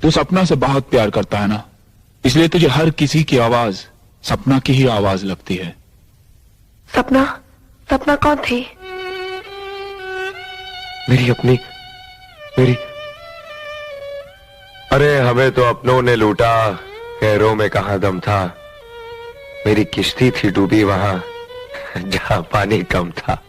तू सपना से बहुत प्यार करता है ना, इसलिए तुझे हर किसी की आवाज सपना की ही आवाज लगती है। सपना? सपना कौन थी? मेरी अरे हमें तो अपनों ने लूटा, गैरों में कहां दम था। मेरी किश्ती थी डूबी वहां जहां पानी कम था।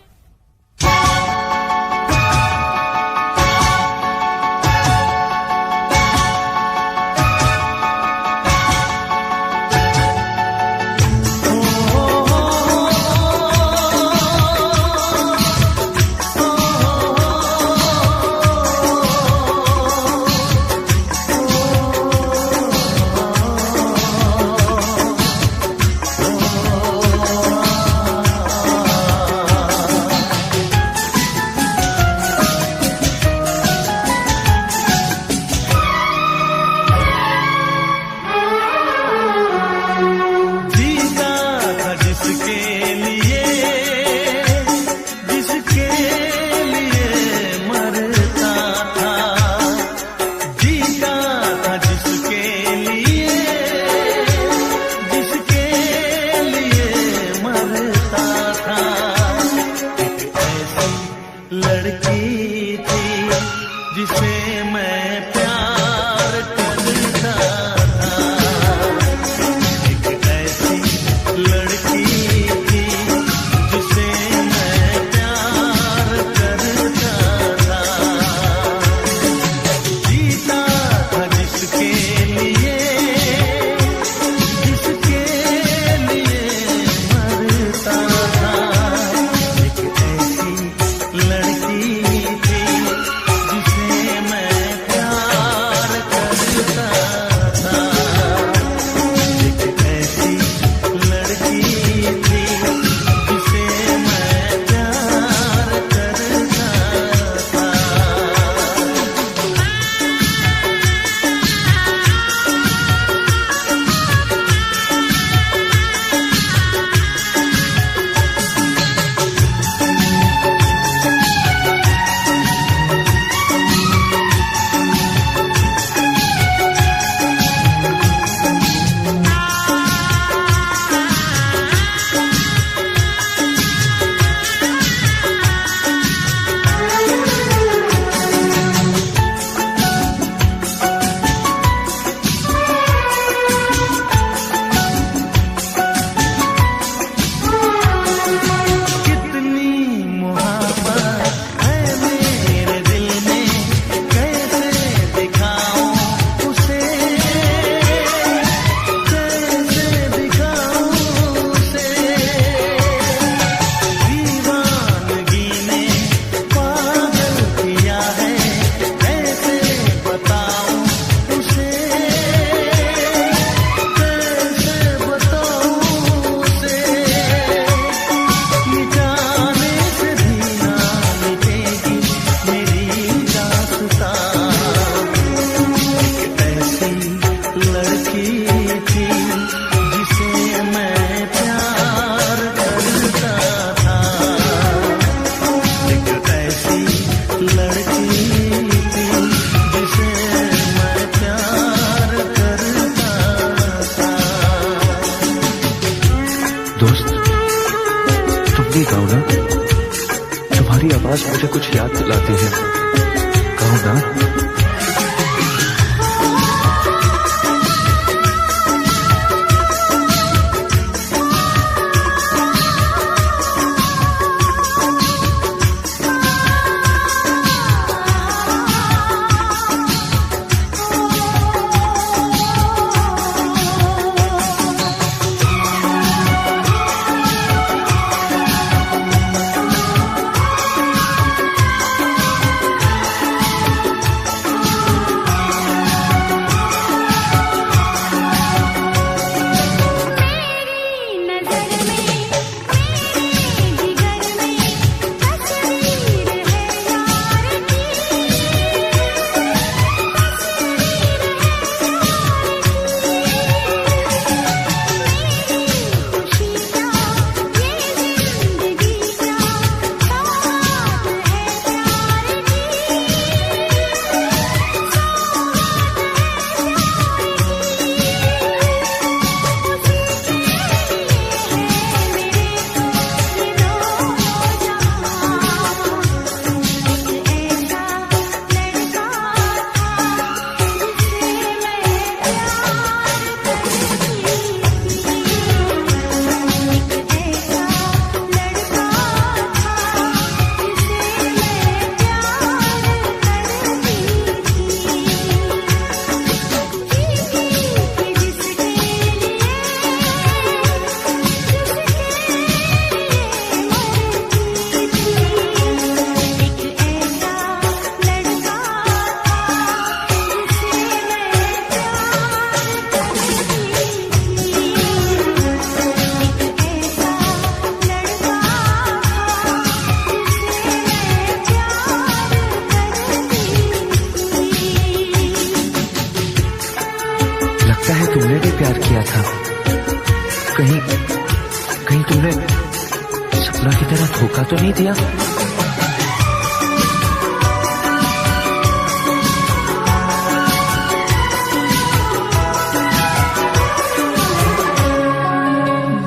लड़की थी जिसे मैं प्यार करता था, एक ऐसी लड़की थी जिसे मैं प्यार करता था। जीता था जिसके लिए मरता था। एक ऐसी लड़की थी जिसे मैं प्यार करता था। एक ऐसी लड़की थी जिसे मैं प्यार करता था। दोस्त, तुम भी गाओ ना, तुम्हारी आवाज मुझे कुछ याद दिलाती है। गाओ ना। प्यार किया था। कहीं कहीं तुमने सपना की तरह धोखा तो नहीं दिया?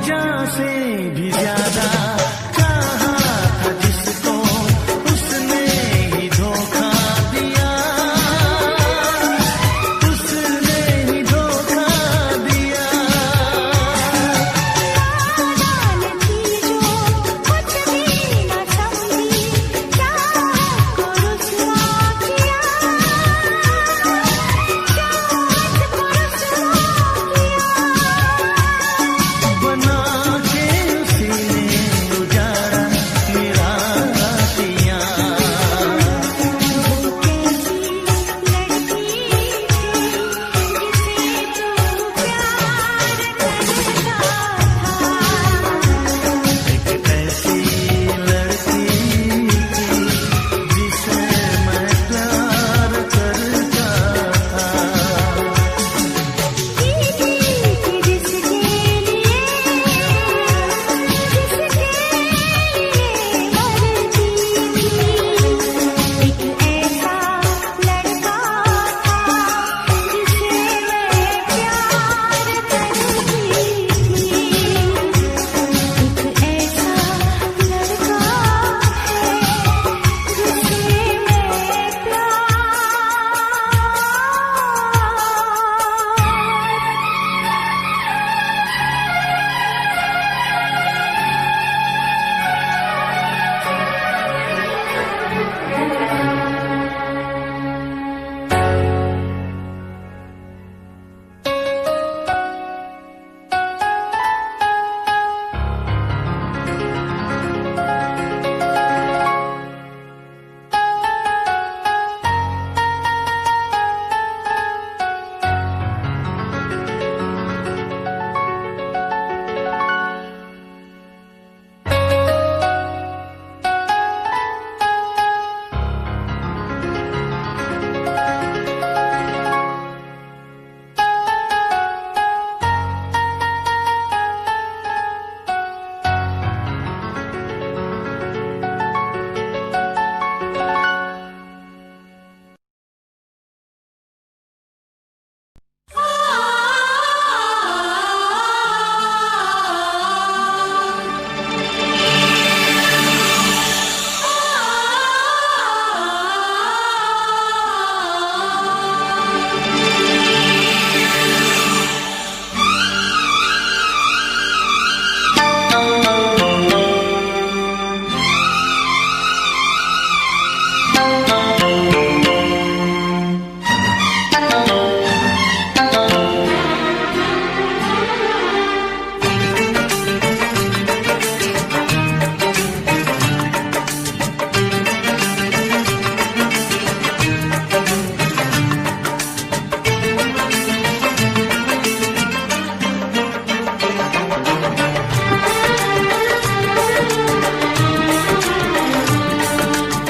जान से भी ज्यादा चाहा था जिसको, उसने ही धोखा दिया, उसने ही धोखा दिया। कुछ भी न समझी, चाहत को रुसवा किया, चाहत को रुसवा बना के उसी ने उजाड़ा मेरा रातियां। वो कैसी लड़की थी जिसे तू प्यार करता था। एक ऐसी लड़की थी जिसे मैं प्यार करता था। जिसके लिए मरती थी, एक ऐसा लड़का था जिसे मैं प्यार करती थी। एक ऐसा लड़का है जिसे मैं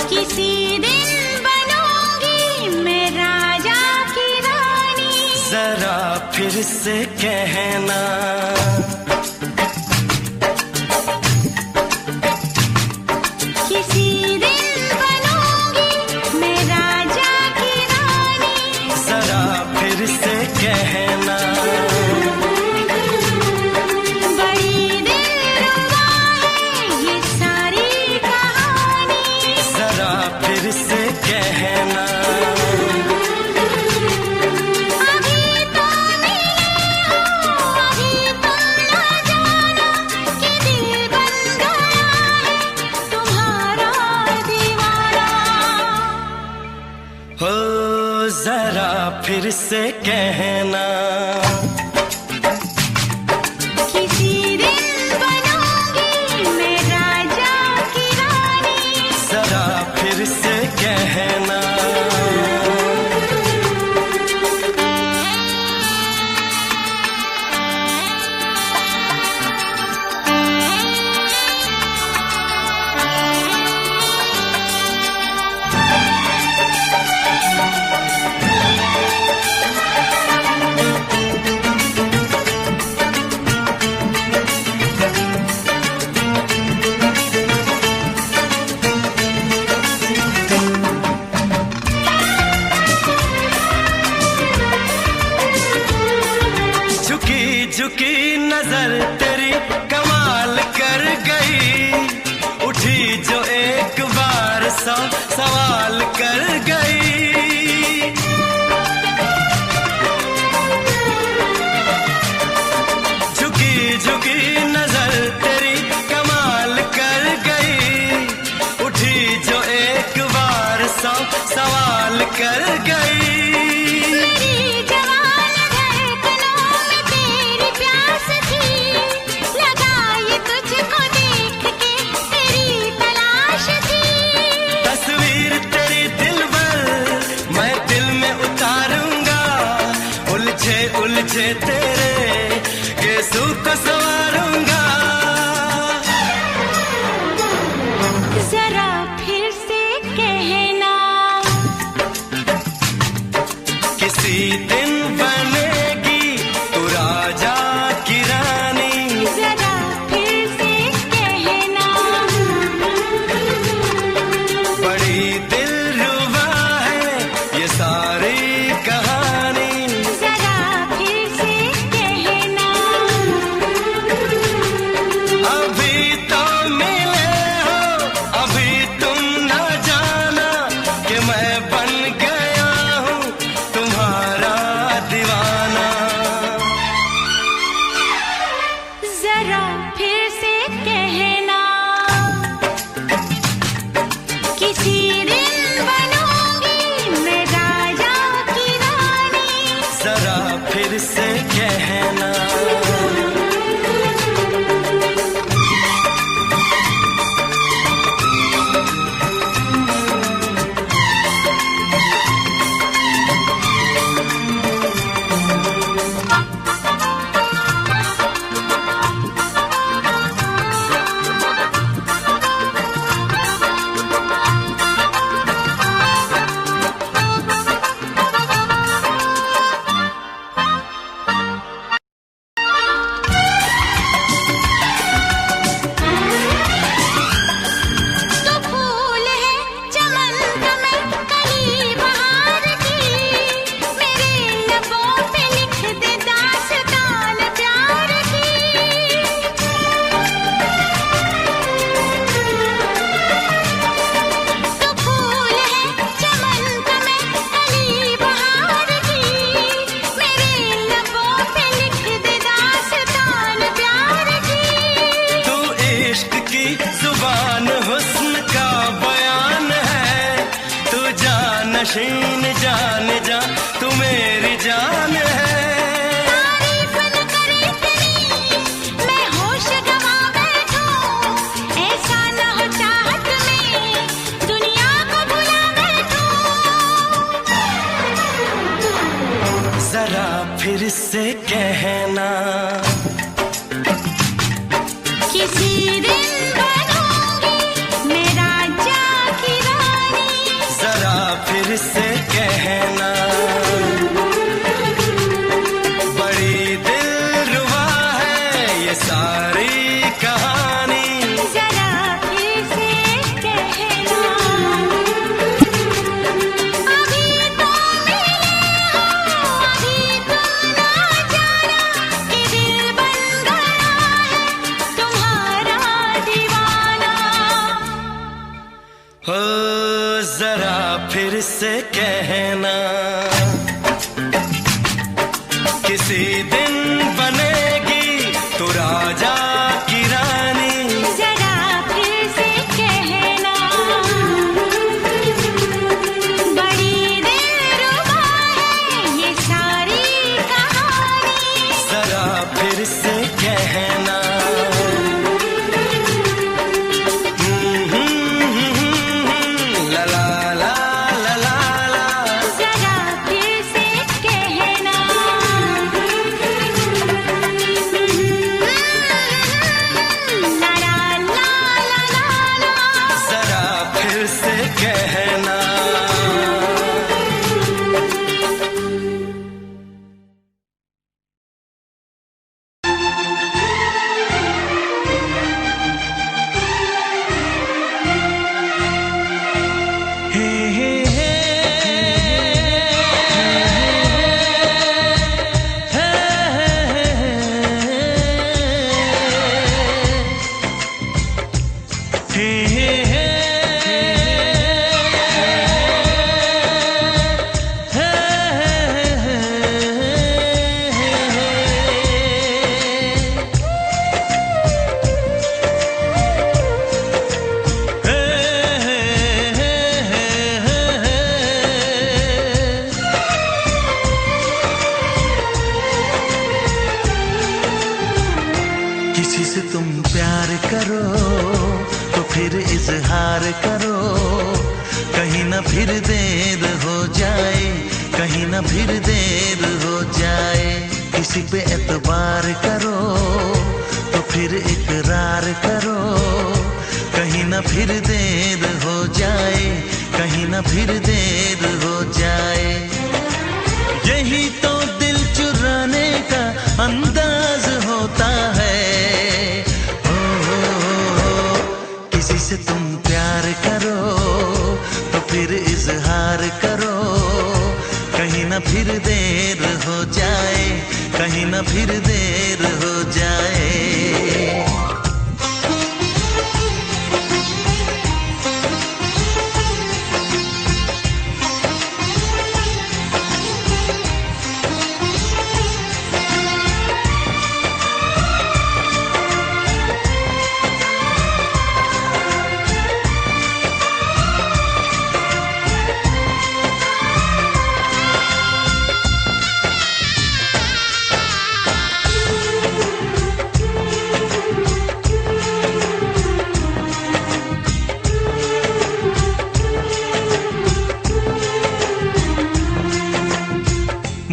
किसी दिन बनूंगी मैं राजा की रानी। जरा फिर से कहना, किसी दिन बनूंगी मैं राजा की रानी। जरा फिर से कहना। बड़ी दिलरुबा है ये सारी कहानी। जरा फिर से कहना। अभी तो मिले हो, अभी तो न जाना कि दिल बन गया है तुम्हारा दीवाना। हो जरा फिर से कहना। किसी दिन बनूंगी मैं राजा की रानी। जरा फिर से कहना। नजर तेरी कमाल कर गई, उठी जो एक बार 100 सवाल कर गई। झुकी झुकी नजर तेरी कमाल कर गई, उठी जो एक बार 100 सवाल कर गई। मेरी जवान धड़कनों में तेरी प्यास थी, लगाई तुझको देख के तेरी तलाश थी। तस्वीर तेरी दिल भर मैं दिल में उतारूंगा, उलझे उलझे तेरे गेसू को संवारूंगा। जरा फिर से कहना, किसी दिन बनेगी तू राजा की रानी। जरा फिर से कहना, बड़ी दिलरुबा है ये सारी कहानी। जरा फिर से कहना, अभी तो मिले हो, अभी तुम न जाना कि मैं बन गया हूँ तुम्हारा दीवाना। जरा फिर से कहना, किसी दिन बनूंगी मैं राजा की रानी। जरा फिर से कहना, तो फूल है चमन का मैं कली बहार की, मेरे लबों पे लिख दे दास्तान प्यार की। तो फूल है चमन का मैं कली बहार की, मेरे लबों पे लिख दे दास्तान प्यार की। तू इश्क की जुबान हुस्न का बयान है, तू जानशीन जान जा तू मेरी जान है। तारीफ न करे तेरी मैं होश गवा बैठूं, ऐसा न हो चाहत में दुनिया को भुला बैठूं। जरा फिर से कहना, किसी दिन बनूंगी मैं राजा की रानी। जरा फिर से कहना, बड़ी दिलरुबा है ये सारी कहानी। जरा फिर से कहना, अभी तो मिले हो, अभी तुम ना जाना कि दिल बन गया है तुम्हारा दीवाना। हो जरा फिर से कहना, किसी दिन बनेगी तू राजा की रानी। जरा फिर से कहना, बड़ी दिलरुबा है ये सारी कहानी। जरा फिर से कहना, ला ला ला ला ला ला। जरा फिर से कहना, करो तो फिर इजहार करो, कहीं ना फिर देर हो जाए, कहीं ना फिर देर हो जाए। किसी पे एतबार करो तो फिर इकरार करो, कहीं ना फिर देर हो जाए, कहीं ना फिर देर हो जाए। यही तो दिल चुराने का अंदाज होता है। किसी से तुम प्यार करो तो फिर इजहार करो, कहीं ना फिर देर हो जाए, कहीं ना फिर देर हो जाए।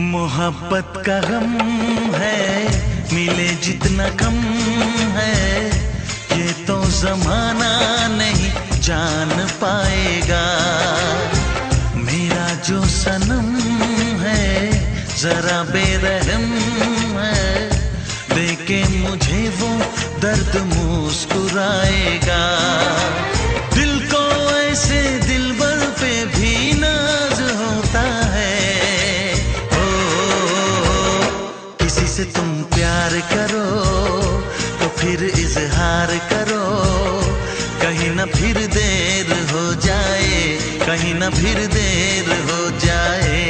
मोहब्बत का गम है, मिले जितना कम है, ये तो जमाना नहीं जान पाएगा। मेरा जो सनम है जरा बेरहम है, देके मुझे वो दर्द मुस्कुराएगा। दिल को ऐसे दिलबर पे भी नाज होता है। से तुम प्यार करो तो फिर इजहार करो, कहीं ना फिर देर हो जाए, कहीं ना फिर देर हो जाए।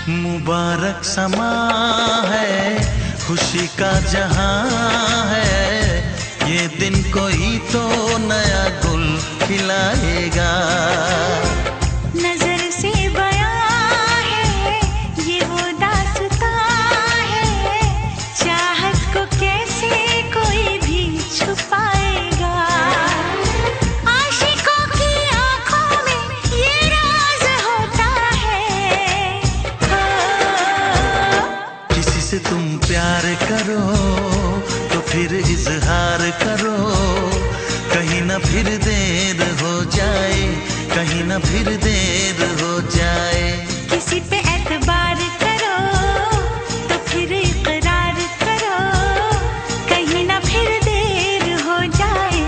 मुबारक समा है, खुशी का जहां है, ये दिन कोई तो नया गुल खिलाएगा। नजर से बयां है ये वो दास्तां है, चाहत को कैसे कोई भी छुपाएगा। आशिकों की आंखों में ये राज होता है। किसी से तुम प्यार करो तो फिर इजहार करो, कहीं ना फिर देर हो जाए, कहीं ना फिर देर हो जाए। किसी पे एतबार करो तो फिर इकरार करो, कहीं ना फिर देर हो जाए,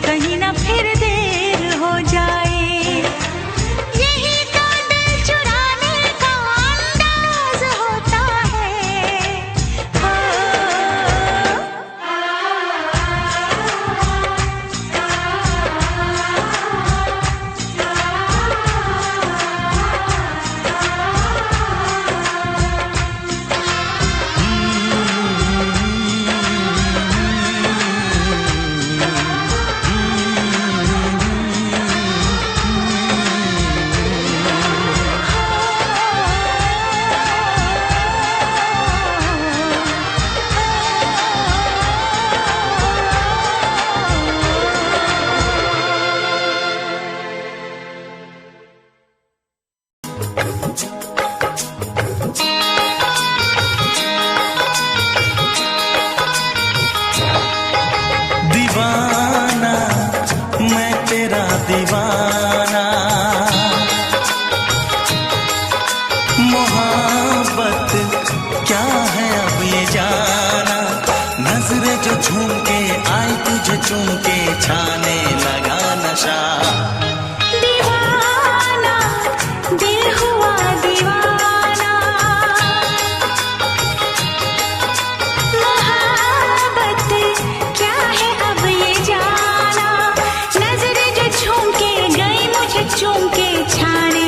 कहीं ना फिर देर हो जाए। यही तो दिल चुराने का अंदाज होता है। दीवाना मैं तेरा दीवाना, मोहब्बत क्या है अब ये जाना। नजरें जो झूम के आई तुझे चूम के छाने लगा नशा। दीवाना दिल हुआ दीवाना, मोहब्बत क्या है अब ये जाना। नजरें जो झूम के गई मुझे चूम के छाने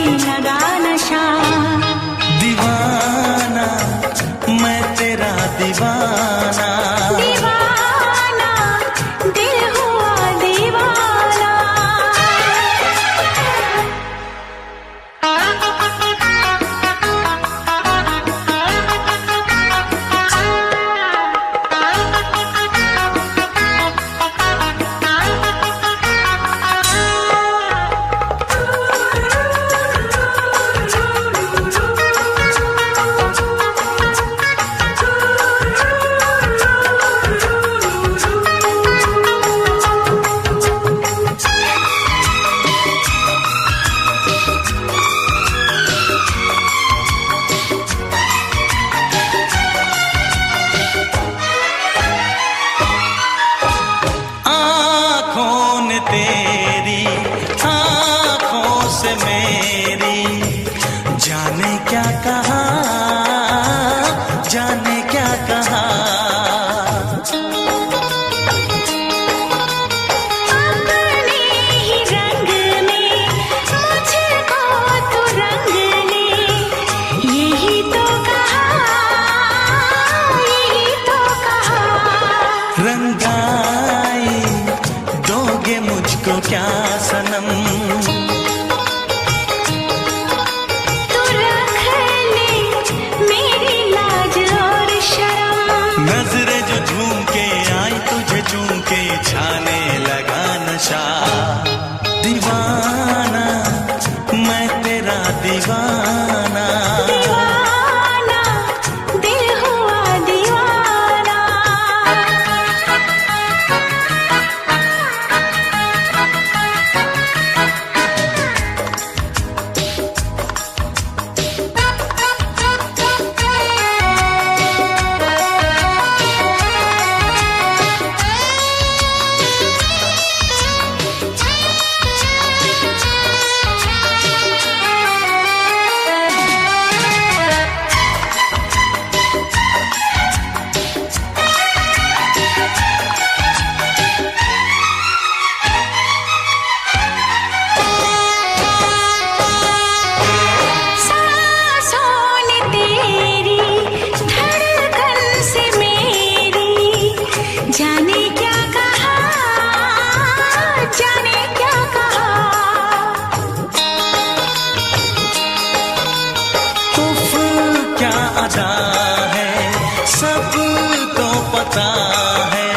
है।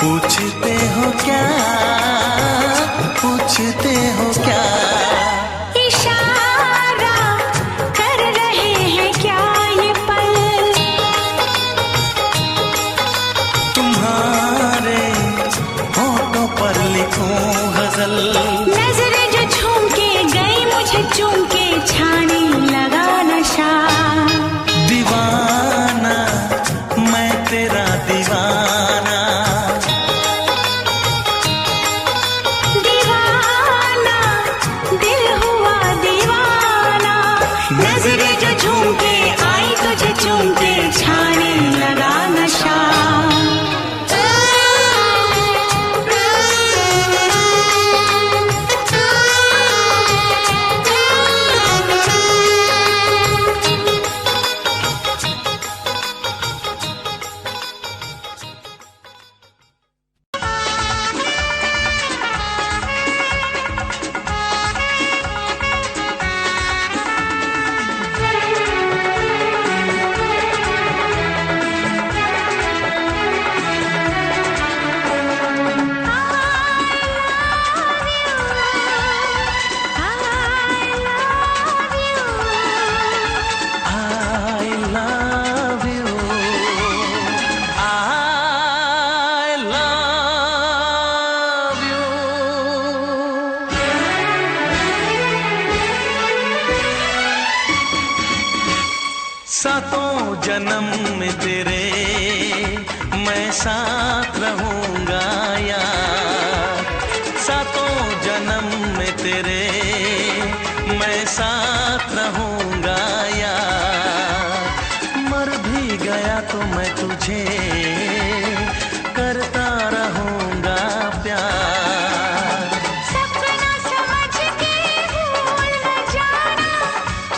पूछते हो क्या, पूछते हो क्या, इशारा कर रहे हैं क्या ये पल, तुम्हारे होठों पर लिखूं गजल। नजरें जो झूम के गई मुझे चूम के छाने लगा नशा। दीवाना मैं तेरा दीवाना, दीवाना दिल हुआ दीवाना। नजरें जो झूम के आई तुझे चूम के छाने लगा नशा। सातों जन्म में तेरे मैं साथ रहूंगा यार। सातों जन्म में तेरे मैं साथ रहूंगा यार। मर भी गया तो मैं तुझे करता रहूंगा प्यार। सपना समझ के भूल न जाना,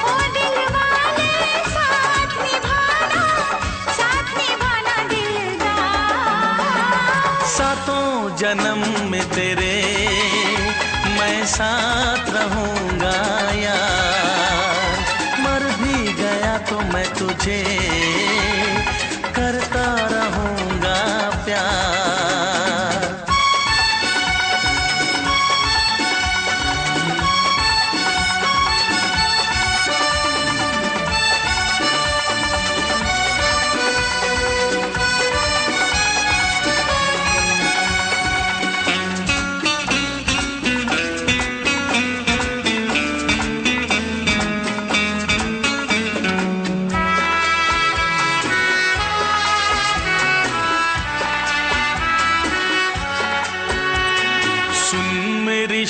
ओ दिल वाले साथ निभाना दिलदार। सातों जन्म में तेरे मैं साथ रहूंगा यार। मर भी गया तो मैं तुझे करता रहूंगा प्यार।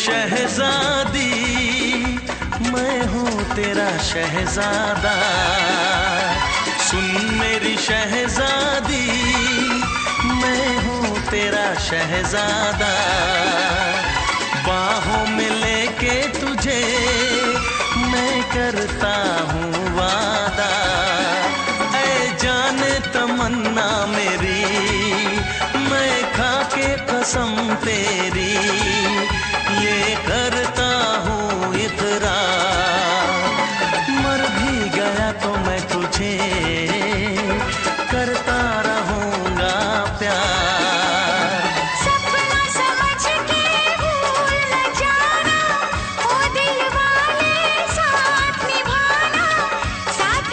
शहजादी मैं हूँ तेरा शहजादा। सुन मेरी शहजादी मैं हूँ तेरा शहजादा। बाहों में लेके तुझे मैं करता हूँ वादा। ऐ जाने तमन्ना मेरी मैं खा के कसम तेरी ये करता हूँ इकरार। मर भी गया तो मैं तुझे करता रहूंगा प्यार। सपना समझ के भूल न जाना, ओ दिल वाले साथ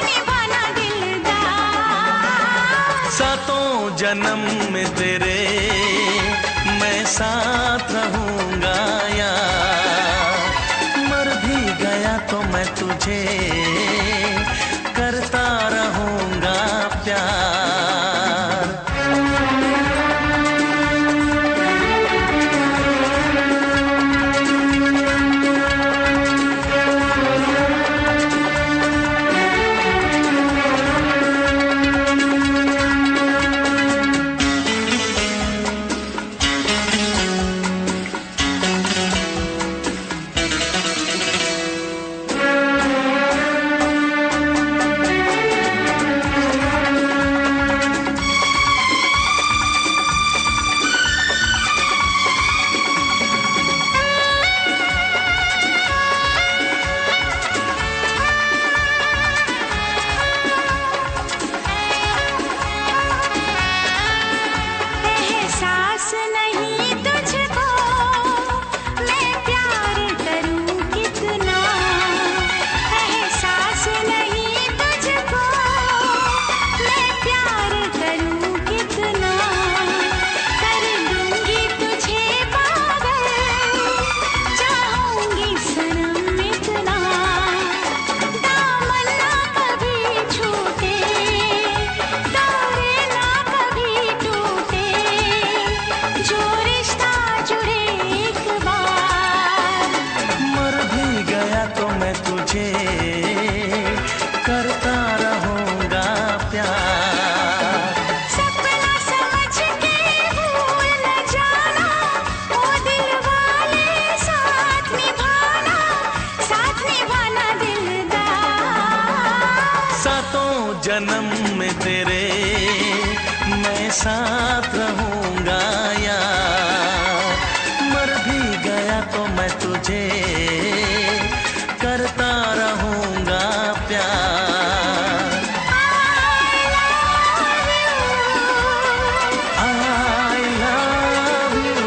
निभाना दिलदार। सातों जन्म में तेरे मैं साथ रहूंगा यार। मर भी गया तो मैं तुझे करता रहूंगा प्यार। जन्म में तेरे मैं साथ रहूंगा यार, मर भी गया तो मैं तुझे करता रहूंगा प्यार। I love you।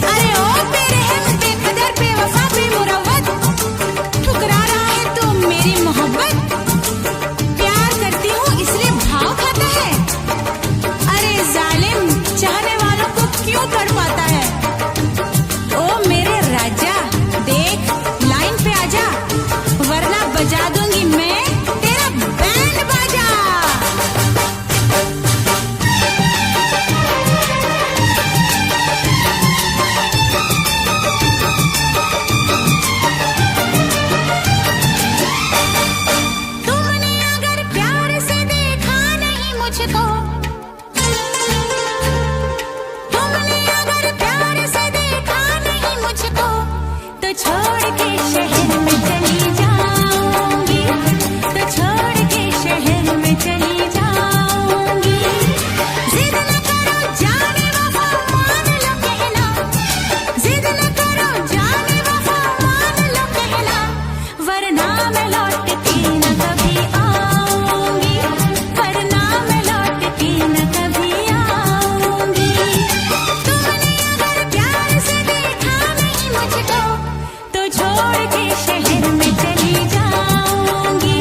अरे ओ बेरहम बेकदर बेवफा बेमुरव्वत, ठुकरा रहा है तू मेरी मोहब्बत। प्यार करती हूँ इसलिए भाव खाता है। अरे जालिम चाहने वालों को क्यों तड़पाता है। ओ मेरे राजा देख लाइन पे आजा, वरना बजा दूंगी मैं तेरा बैंड बाजा। तुमने अगर प्यार से देखा नहीं मुझको, तुमने अगर प्यार से देखा नहीं मुझको, तो छोड़ के शहर में चली जाऊंगी, तो छोड़ के शहर में चली जाऊंगी। जिद न करो जाने वफा मान लो कहना, जिद न करो जाने वफा मान लो कहना, वरना मैं लौट के न कभी आऊंगी, वरना मैं लौट के न कभी आऊंगी। तुमने अगर प्यार से देखा नहीं मुझको, तो छोड़ के शहर में चली जाऊंगी,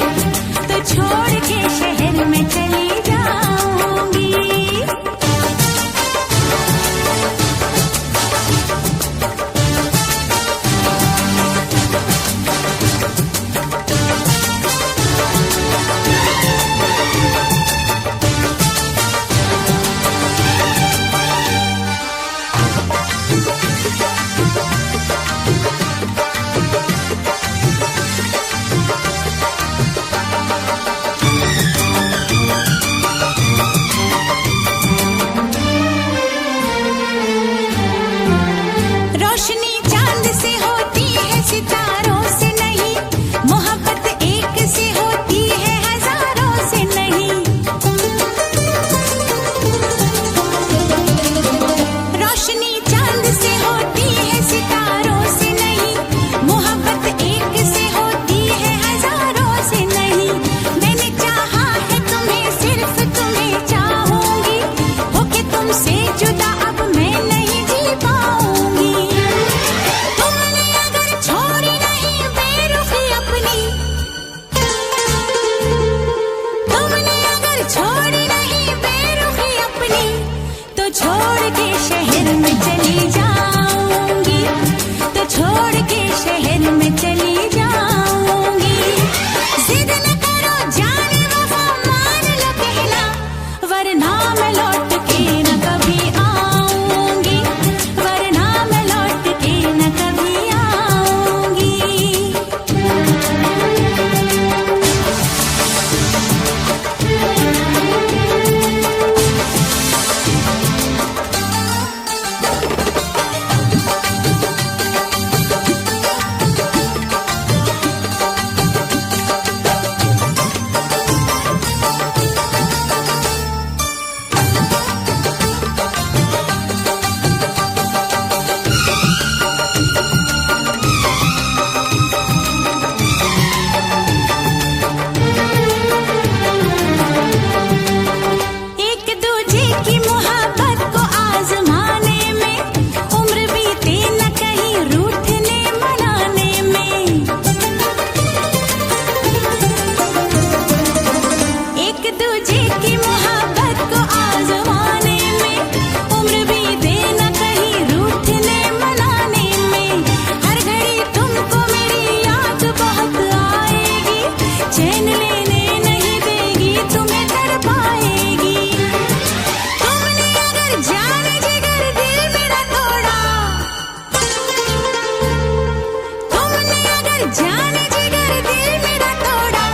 तो छोड़ के शहर में चली जाऊंगी। जान जिगर दिल मेरा तोड़ा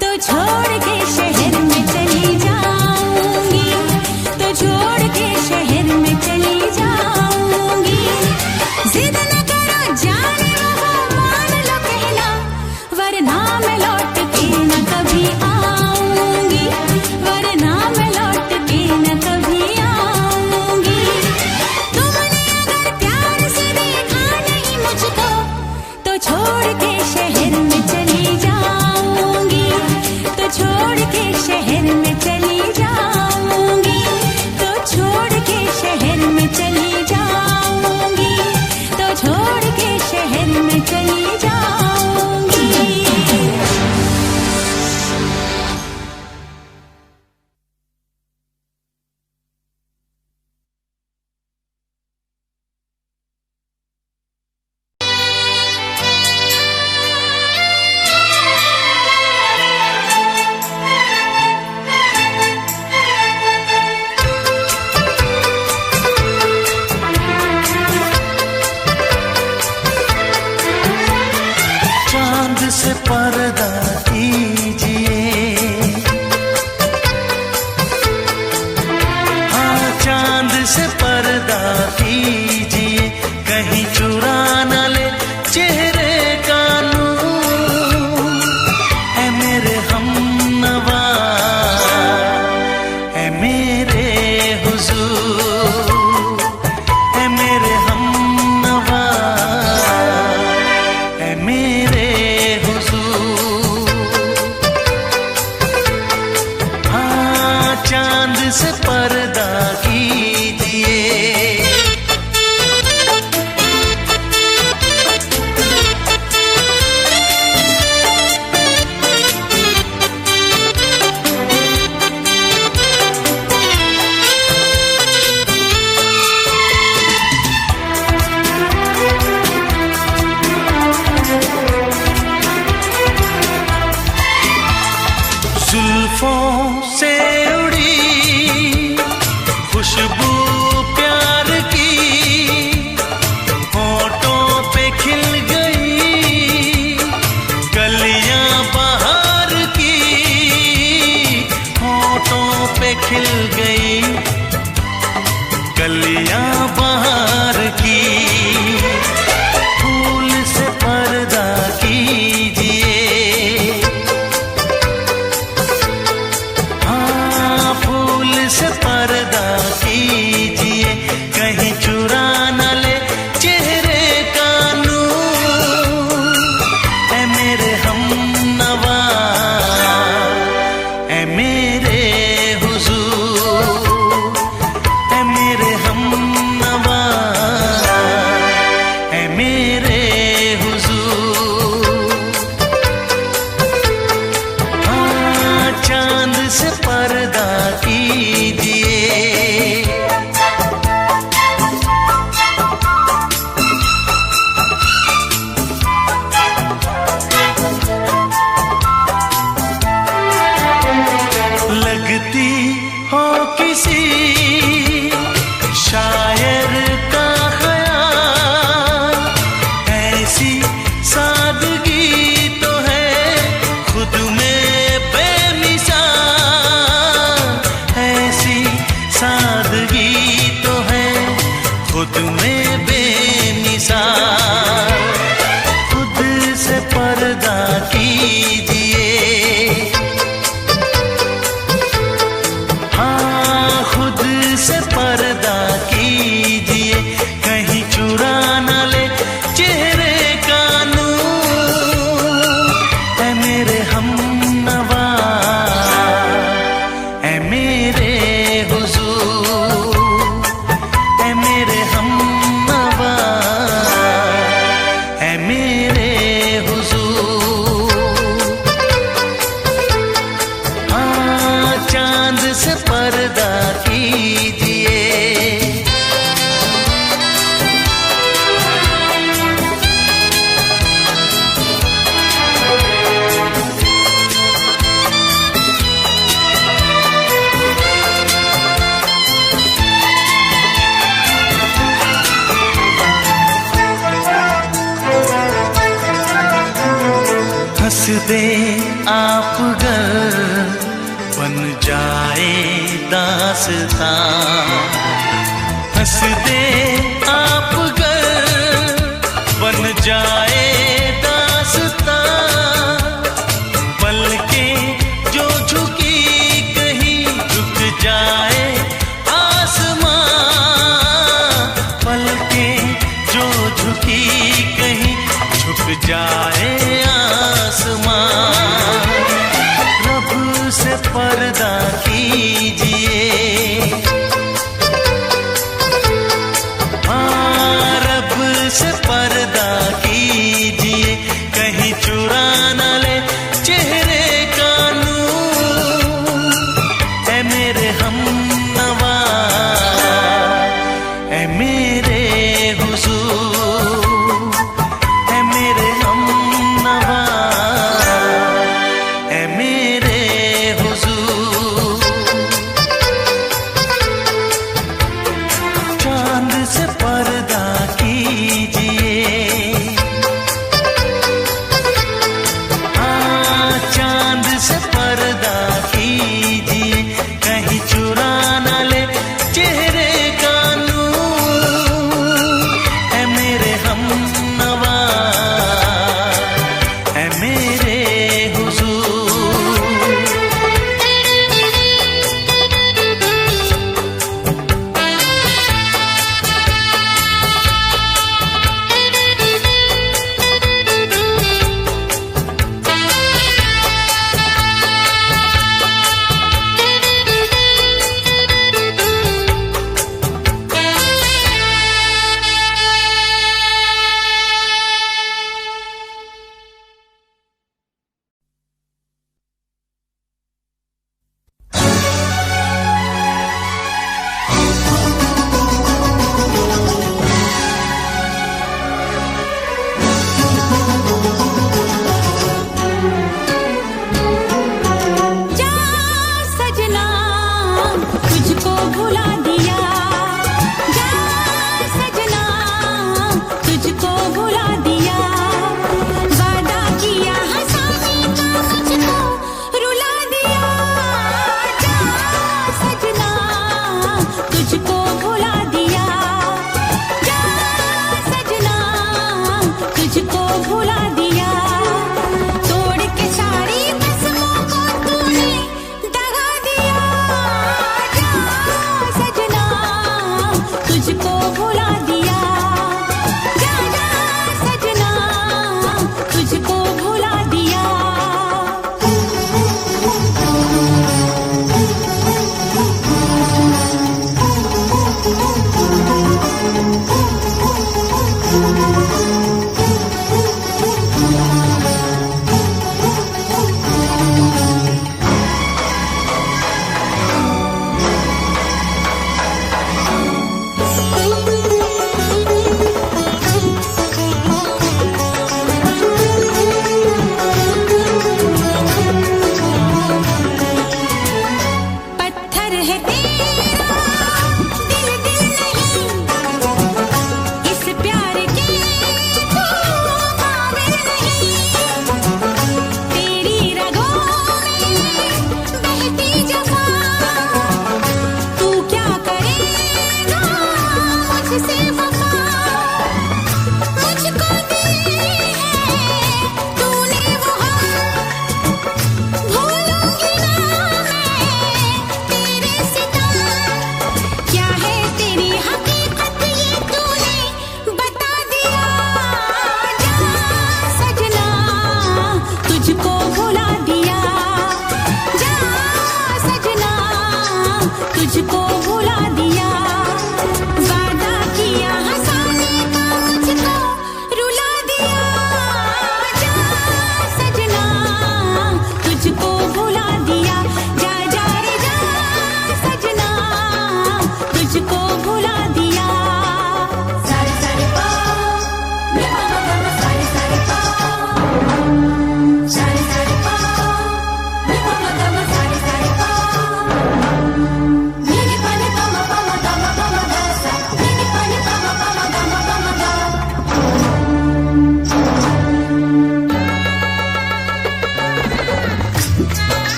तो छोड़ के शहर में चली जाऊंगी, तो छोड़ के शहर में चली जाऊंगी। जिद न करो जाने वो मान लो कहना, वरना मैं लौट के न कभी आऊंगी, वरना मैं लौट के न कभी आऊंगी। तुमने अगर प्यार से देखा नहीं मुझको तो छोड़ के शहर में चली जाऊंगी, तो छोड़ के शहर में चली जाऊंगी, तो छोड़ के शहर में चली जाऊंगी, तो छोड़ के शहर में चली जाऊंगी। चांद से पर्दा कीजिए, हाँ चांद से पर्दा कीजिए, कहीं चुरा न ले चेहरे का नूर। ऐ मेरे हमनवा, ऐ मेरे हुजूर, ऐ मेरे हमनवा, ऐ मेरे हुजूर। हाँ चांद से पर्दा कीजिए। जुल्फों से उड़ी खुशबू प्यार की, होठों पे खिल गई कलियां बहार की, होठों पे खिल गई कलियां बहार की। फूल से पर्दा कीजिए, हाँ फूल से पर्दा कीजिए, कहीं चुरा न ले चेहरे का नूर। ऐ मेरे हमनवा, ऐ मेरे हुजूर, ऐ मेरे हमनवा, ऐ मेरे हुजूर। हाँ चांद से पर्दा कीजिए। लगती हो किसी शायर का ख्याल, ऐसी सादगी तो है खुद में बेमिसाल, ऐसी सादगी तो है खुद में बेमिसाल। खुद से पर्दा कीजिए, हाँ खुद से पर्दा कीजिए, कहीं चुरा न ले चेहरे का नूर। ऐ मेरे हमनवा, ऐ मेरे हुजूर, ऐ मेरे हमनवा, ऐ मेरे हुजूर। दे आप गर बन जाए दास्तां, हंस दे आप गर बन जाए दास्तां, पलकें जो झुकी कहीं झुक जाए आसमां, पलकें जो झुकी कहीं झुक जाए आसमां। रब से पर्दा कीजिए, हाँ रब से पर्दा कीजिए, कहीं चुरा न ले चेहरे का नूर। ऐ मेरे हमनवा, ऐ मेरे हुजूर, ऐ मेरे हमनवा।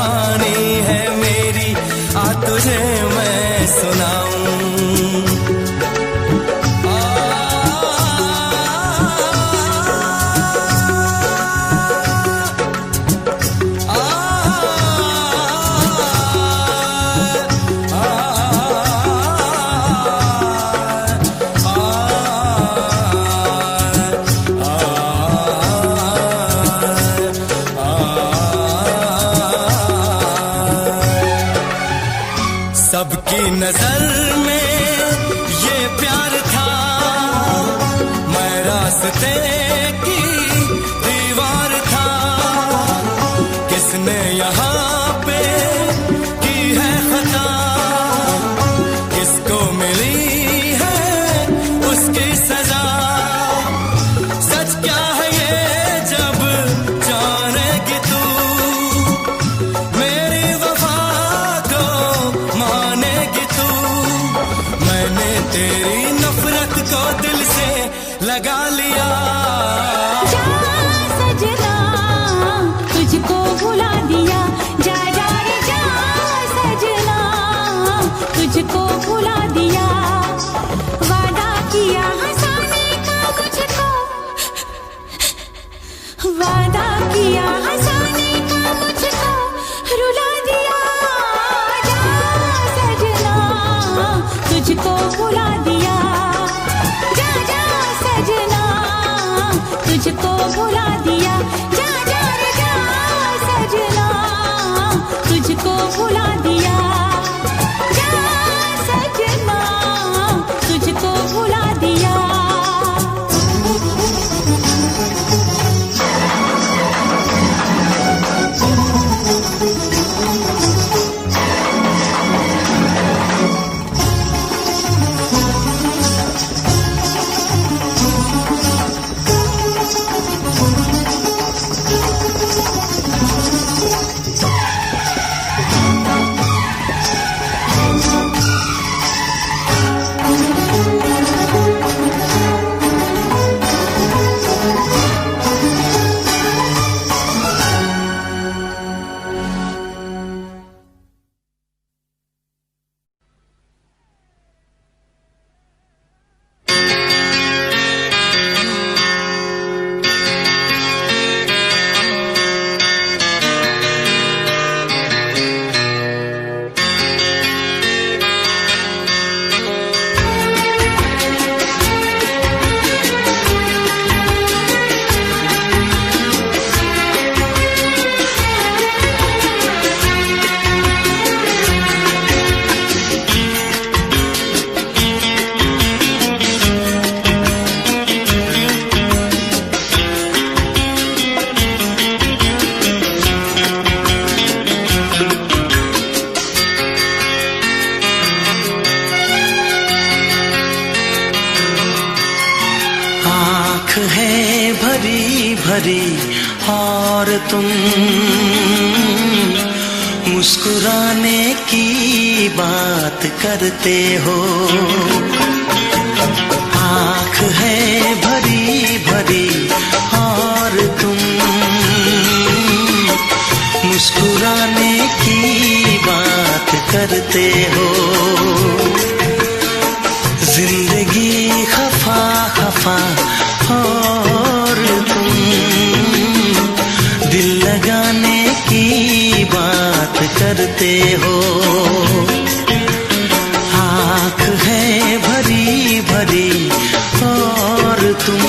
कहानी है मेरी, आ तुझे मैं सुनाऊं। सबकी नजर में ये प्यार था, मैं रास्ते की दीवार था। किसने यहाँ पे की है खता, किसको मिली है उसकी सजा। सच क्या है ये जब जानेगी तू, मेरी वफा को मानेगी तू। मैंने तेरी नफरत को दिल से लगा लिया। जा सजना तुझको भुला दिया, जा जा रे जा सजना तुझको भुला दिया। वादा किया हंसाने का मुझको, वादा किया हंसाने का मुझको रुला दिया। जा सजना तुझको भुला दिया, जा जा सजना तुझको भुला दिया। जा जा रे जा सजना तुझको भुला दिया, जा सजना तुझको भुला दिया। है भरी भरी और तुम मुस्कुराने की बात करते हो। आँख है भरी भरी और तुम मुस्कुराने की बात करते हो। जिंदगी खफा खफा और तुम दिल लगाने की बात करते हो। आँख है भरी भरी और तुम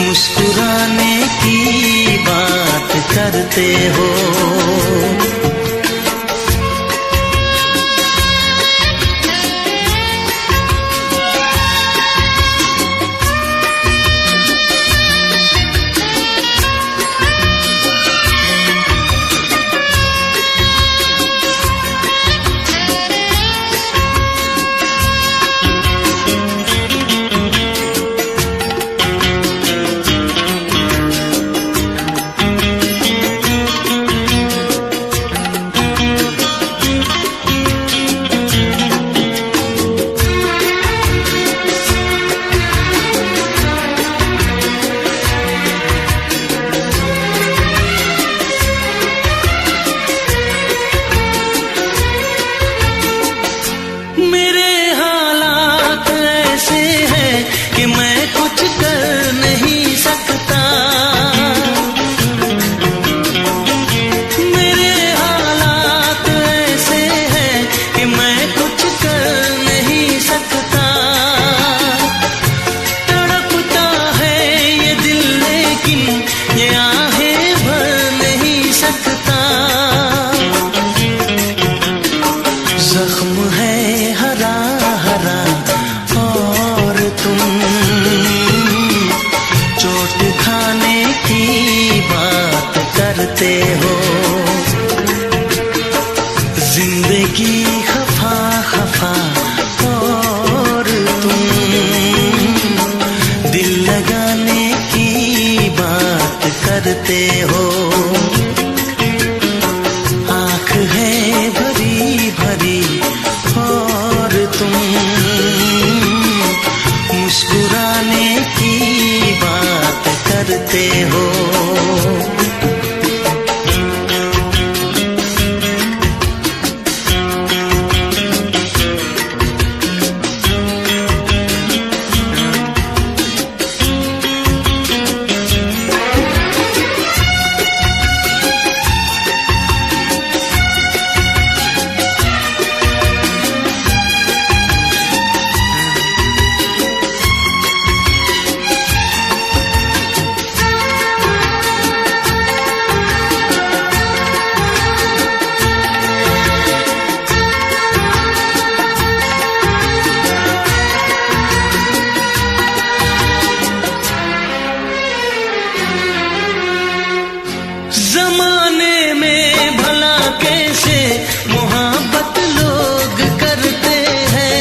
मुस्कुराने की बात करते हो। जिंदगी खफा खफा और तुम दिल लगाने की बात करते हो। आंख है भरी भरी और तुम मुस्कुराने की बात करते हो। जमाने में भला कैसे मोहब्बत लोग करते हैं।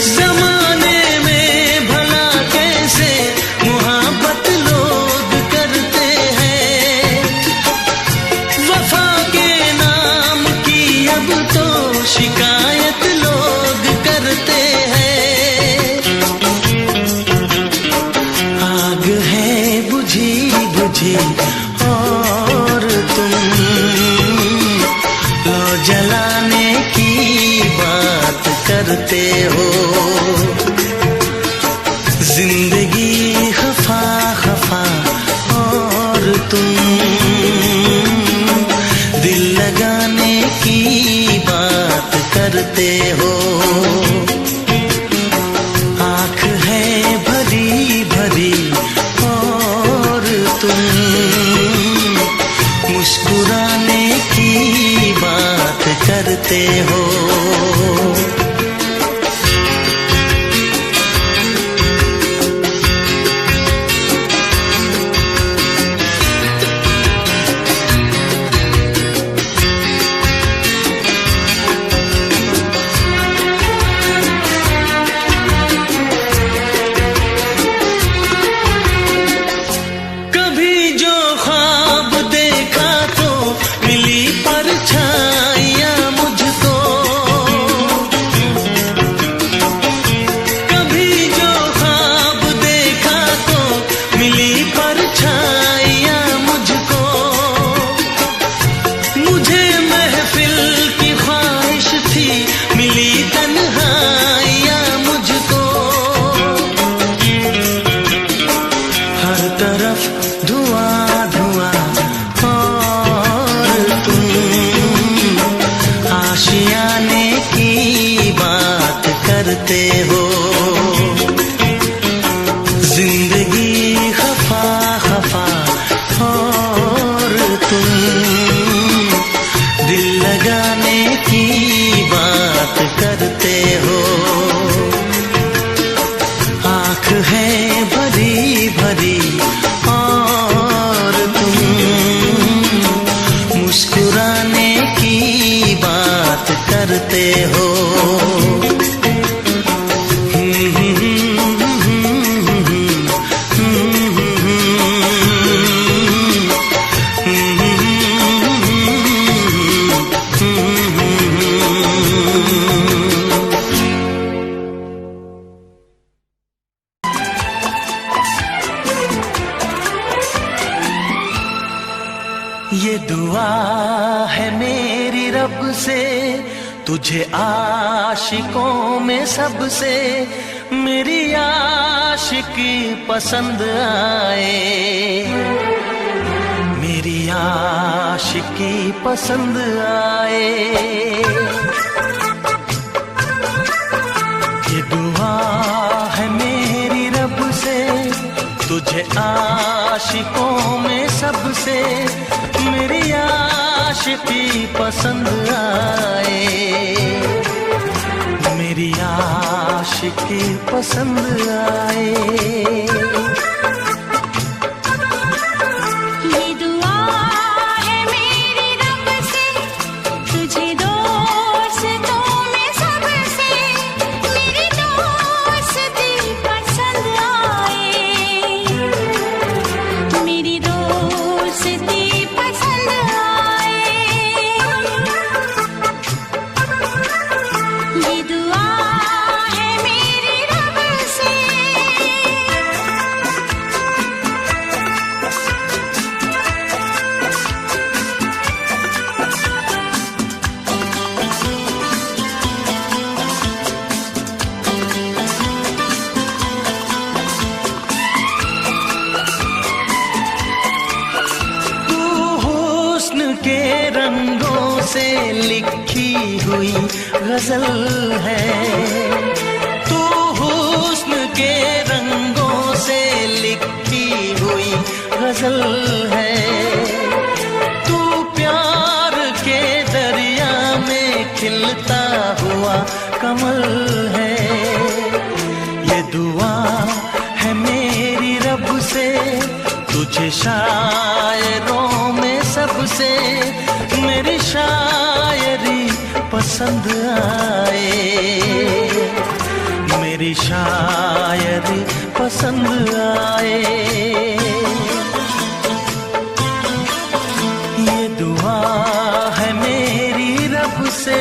जमाने में भला कैसे मोहब्बत लोग करते हैं। वफा के नाम की अब तो शिकायत लोग करते हैं। आग है बुझी बुझी और तुम लो जलाने की बात करते हो। जिंदगी खफा खफा और तुम दिल लगाने की बात करते हो। आंख है भरी भरी और तुम मुस्कुराने की बात करते हो। कभी जो ख्वाब देखा तो मिली परछाइयां मुझको। कभी जो ख्वाब देखा तो मिली परछाइयां मुझको। मुझे महफिल की ख्वाहिश थी मिली तन्हाइयां मुझको। हर तरफ धुआं धुआं और तुम आशियाने की बात करते हो। जिंदगी खफा खफा और तुम दिल लगाने की बात करते हो। आंख है भरी भरी और तुम मुस्कुराने की बात करते हो। ये दुआ है मेरी रब से तुझे आशिकों में सबसे मेरी आशिकी पसंद आए। मेरी आशिकी पसंद आए। ये दुआ है मेरी रब से तुझे आशिकों में सबसे मेरी आशिकी पसंद आए। मेरी आशिकी पसंद आए। रंगों से लिखी हुई गजल है। तू हुस्न के रंगों से लिखी हुई गजल है। तू प्यार के दरिया में खिलता हुआ कमल है। ये दुआ है मेरी रब से तुझे शायरों में सबसे मेरी शायरी पसंद आए। मेरी शायरी पसंद आए। ये दुआ है मेरी रब से।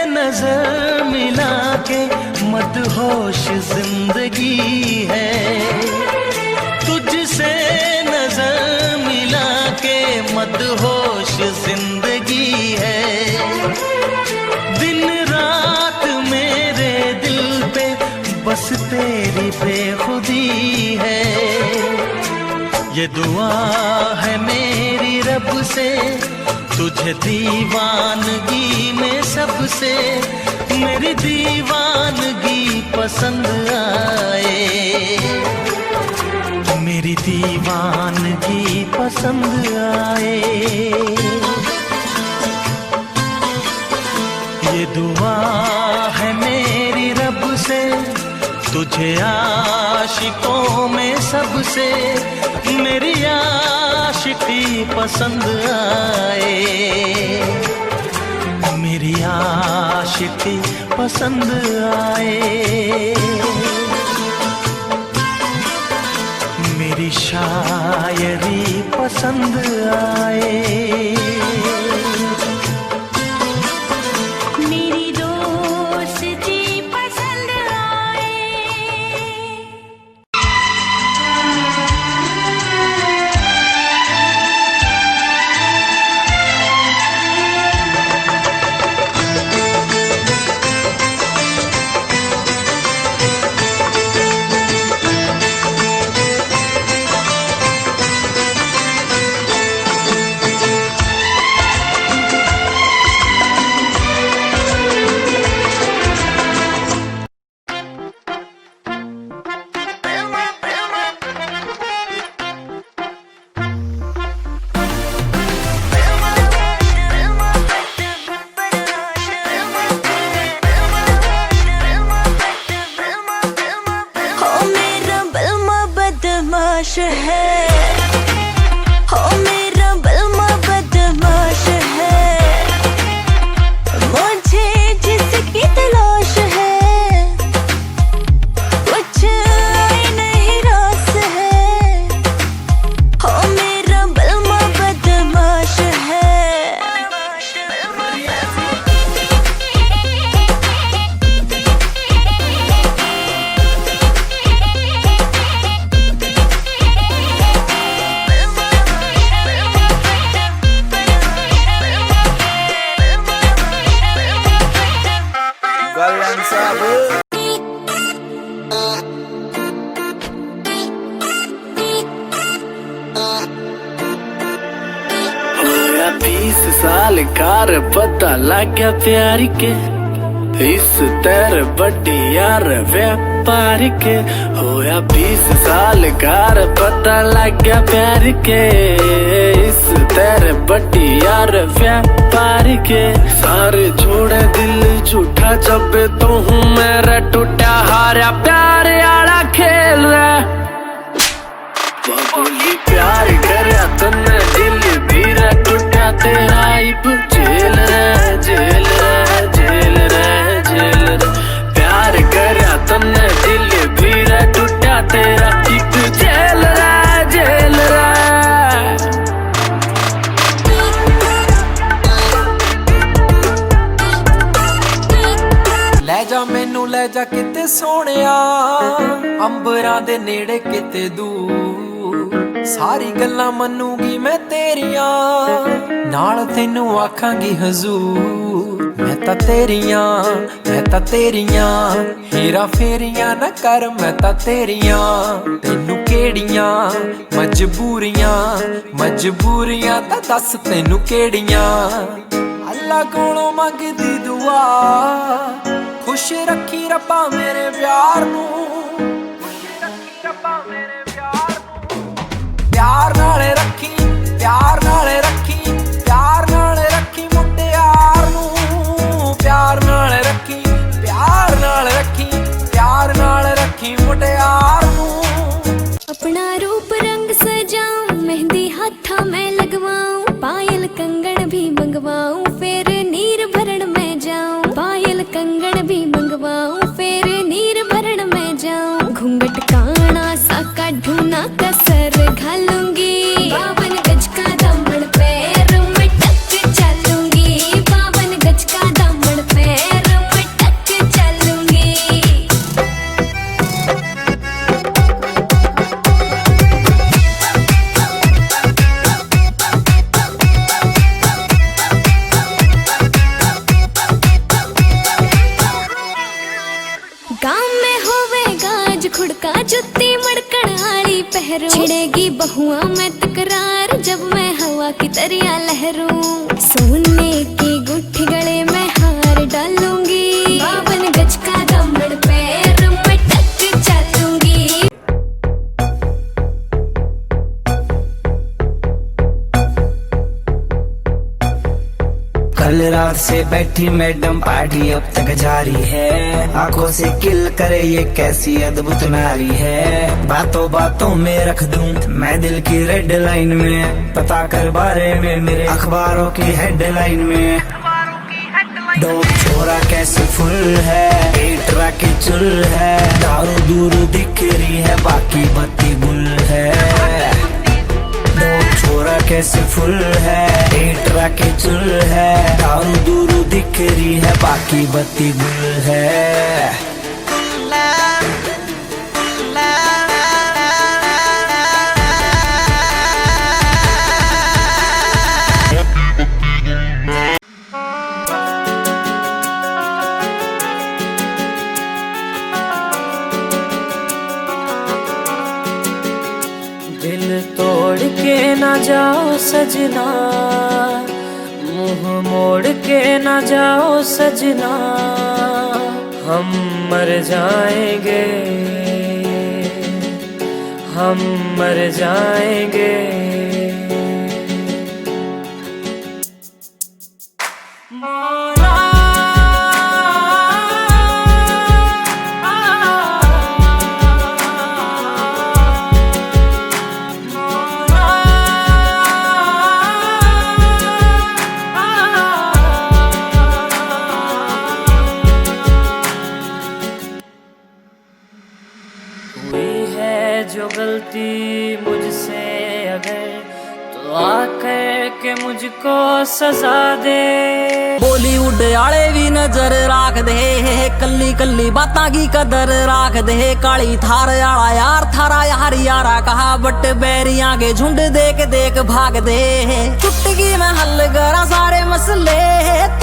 नजर मिला के मदहोश जिंदगी है। तुझसे नजर मिला के मदहोश जिंदगी है। दिन रात मेरे दिल पे बस तेरी बेखुदी है। ये दुआ है मेरी रब से तुझे दीवानगी में सबसे मेरी दीवानगी पसंद आए। मेरी दीवानगी पसंद आए। ये दुआ है मेरी रब से तुझे आशिकों में सबसे मेरी आशिकी पसंद आए। मेरी आशिकी पसंद आए। मेरी शायरी पसंद आए। मेरी दोस्ती पसंद आए। बदमाश है हो मेरा बलमा बदमाश है। मुझे जिसकी तलाश है कुछ आई नहीं रास साल कार पता लग गया प्यार के इस तेरे बड्डी यार व्यापार के होया 20 साल कार पता लग गया प्यार के इस तेरे बड्डी यार व्यापार के सारे छोड़े दिल झूठा जब तो हूँ मेरा टूटा हारा प्यार आला खेल रहा बाबूली प्यार करया तन्ने दिल भीरा टूटा तेरा इब जेल रे जेल रे जेल रे जेल रे प्यार करया तन्ने दिल भीरा टूटा तेरा इब जेल रे जेल रे ਲੈ ਜਾ ਮੈਨੂੰ ਲੈ ਜਾ ਕਿਤੇ ਸੋਹਣਿਆ ਅੰਬਰਾਂ ਦੇ ਨੇੜੇ ਕਿਤੇ ਦੂਰ ਸਾਰੀ ਗੱਲਾਂ ਮੰਨੂਗੀ ਮੈਂ ਤੇਰੀਆਂ ਨਾਲ ਤੈਨੂੰ ਆਖਾਂਗੀ ਹਜ਼ੂਰ ਮੈਂ ਤਾਂ ਤੇਰੀਆਂ ਹੀਰਾ ਫੇਰੀਆਂ ਨਾ ਕਰ ਮੈਂ ਤਾਂ ਤੇਰੀਆਂ ਤੈਨੂੰ ਕਿਹੜੀਆਂ ਮਜਬੂਰੀਆਂ ਤਾਂ ਦੱਸ ਤੈਨੂੰ ਕਿਹੜੀਆਂ ਅੱਲਾ ਕੋਲੋਂ ਮੰਗਦੀ ਦੁਆ खुश रखी रब्बा मेरे प्यार नू प्यार नाले रखी प्यार नाले रखी प्यार नाले रखी मुटियार नू प्यार नाले रखी प्यार नाले रखी प्यार नाले रखी मुटियार नू अपना रूप रंग सजाऊं मेहंदी हाथा में लगवाऊं पायल कंगन भी मंगवाऊं फिर नीर भरण में जाऊं पायल कंगन भी मंगवाऊं फिर नीर भरण में जाऊं घूंघट काना सा काढूं कसर घालूंगी 52 गज का दामन पैर में टक चलूंगी 52 गज का दामन पैर में टक चलूंगी गाँव में होवेगा आज खुड़का जुत्ती मड़कन आली पहरो छिड़ेगी बहुआ में तकरार जब मैं हवा की तरिया लहरूं सोने की गुट्ठी गले में हार डालूंगी 52 गज का दामन पैर में टक चलूंगी कल रात से बैठी मैडम पार्टी अब तक जारी है आंखों से किल करे ये कैसी अद्भुत नारी है बातों बातों में रख दूं मैं दिल की रेड लाइन में पता कर बारे में मेरे अखबारों की हेडलाइन में डोप छोरा कैसे फुल है पेट राके चुल है दारू दूर दिख रही है बाकी बत्ती गुल है डोप छोरा कैसे फुल है पेट राके चुल है दारू दूर दिख रही है बाकी बत्ती गुल है दिल तोड़ के ना जाओ सजना मुंह मोड़ के ना जाओ सजना हम मर जाएंगे हम मर जाएंगे जो गलती मुझसे अगर तो आकर के मुझको सजा दे बॉलीवुड आले भी नजर राख दे कल्ली कल्ली बातां की कदर राख दे काली थार आला यार थारा यार यारा कहा बट बैरियां के झुंड देख देख भाग दे चुटकी में हल करा सारे मसले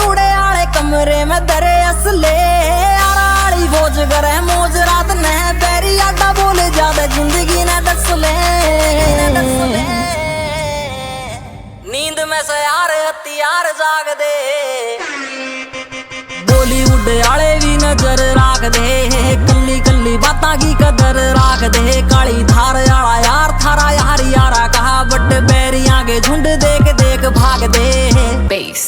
तूड़े आले कमरे में दरे असले आराड़ी बोझ करे मौज रात ने बैरी आडा बोले ज्यादा जिंदगी ने दस ले नींद में से यार हथियार जाग बातां की कदर राख दे काली धार आला यार थारा यार यारा कहा बट बैरियां के झुंड देख देख भाग दे बेस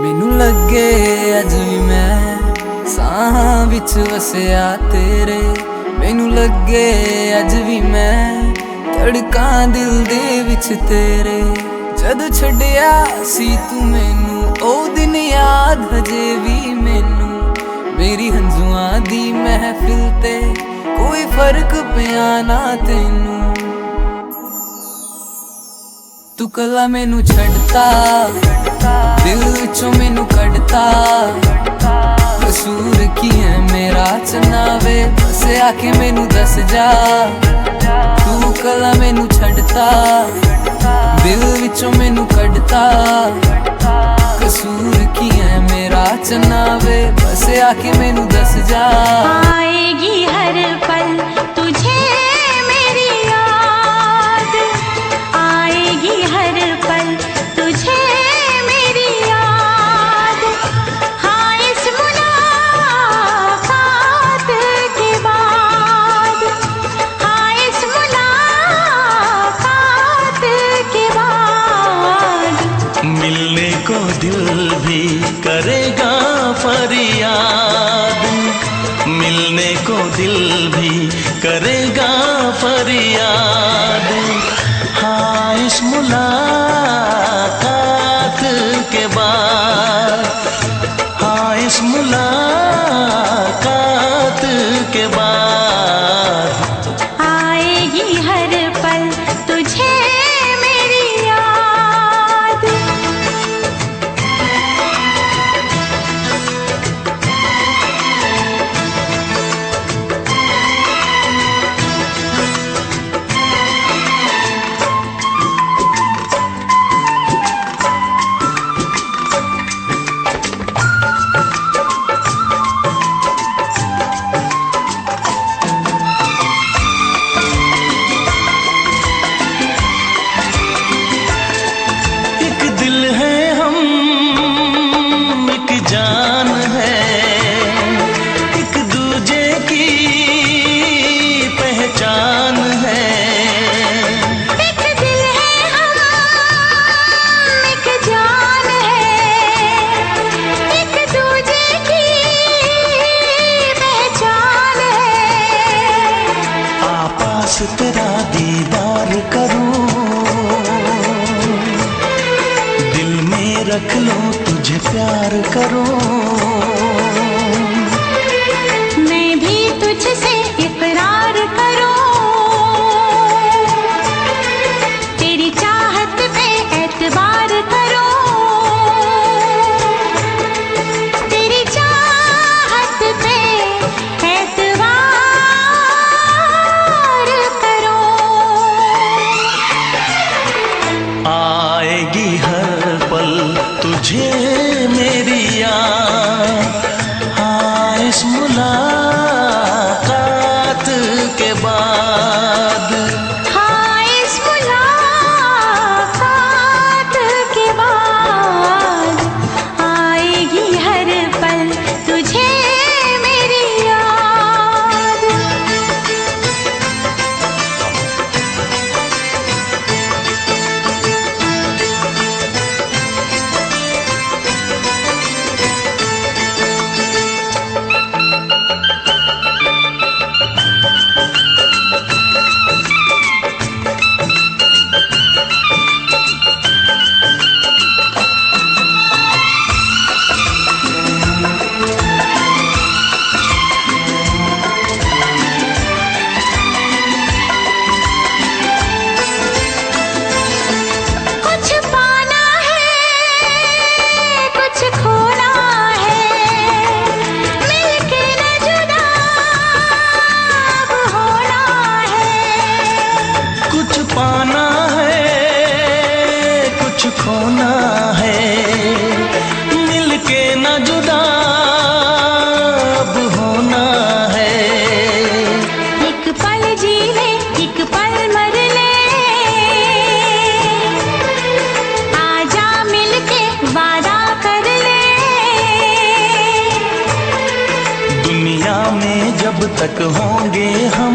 मैनू लगे अज भी मैं साहां विच वसिया तेरे मैनू लगे अज भी मैं धड़कां दिल दे विच तेरे जद छड्डिया सी तू मैनू ओ दिन याद हजे भी मैनू मेरी हंजुआं दी महफिल ते कोई फर्क पिया ना तैनू तू कला मैनू छड्डता दिल विचों मैनू कढ़ता कसूर की है मेरा चनावे बस आके मैनू दस जा तू कला मैनू छड्डता दिल विचों मैनू कढ़ता कसूर की है मेरा चनावे बस आके मैनू दस जा आएगी हर पल तुझे मेरी याद आएगी हर पल तुझे मिलने को दिल भी करेगा फरियाद मिलने को दिल भी करेगा फरियाद हाँ इस मुलाकात के बाद हाँ इस मुलाकात के बाद आएगी हर पल तुझे मेरी याद जान है एक दूजे की पहचान है एक दिल है हम एक जान है एक दूजे की पहचान है आपास तेरा दीदार करूं दिल में रख लो तुझे प्यार करो मैं भी तुझसे इकरार करूं तेरी चाहत पे एतबार करूं तेरी चाहत पे एतबार करूं आएगी हर पल तुझे मेरी याद हाँ इस मुलाकात के बाद हाँ इस मुलाकात के बाद आएगी हर पल तुझे मेरी याद तक होंगे हम,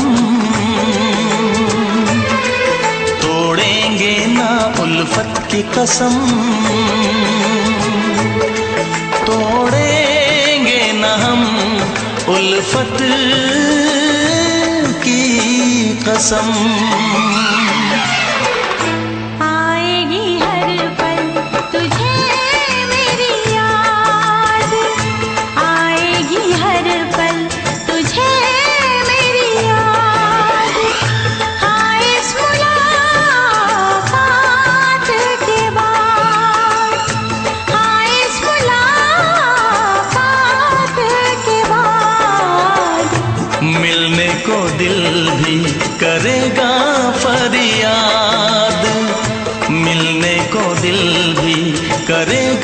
तोड़ेंगे ना उल्फत की कसम, तोड़ेंगे ना हम उल्फत की कसम। आएगी हर पल तुझे मेरी याद, आएगी हर पल तुझे मेरी याद। हाँ इस मुलाकात के बाद, हाँ इस मुलाकात के बाद मिलने को दिल भी करेगा फरियाद, मिलने को दिल भी करेगा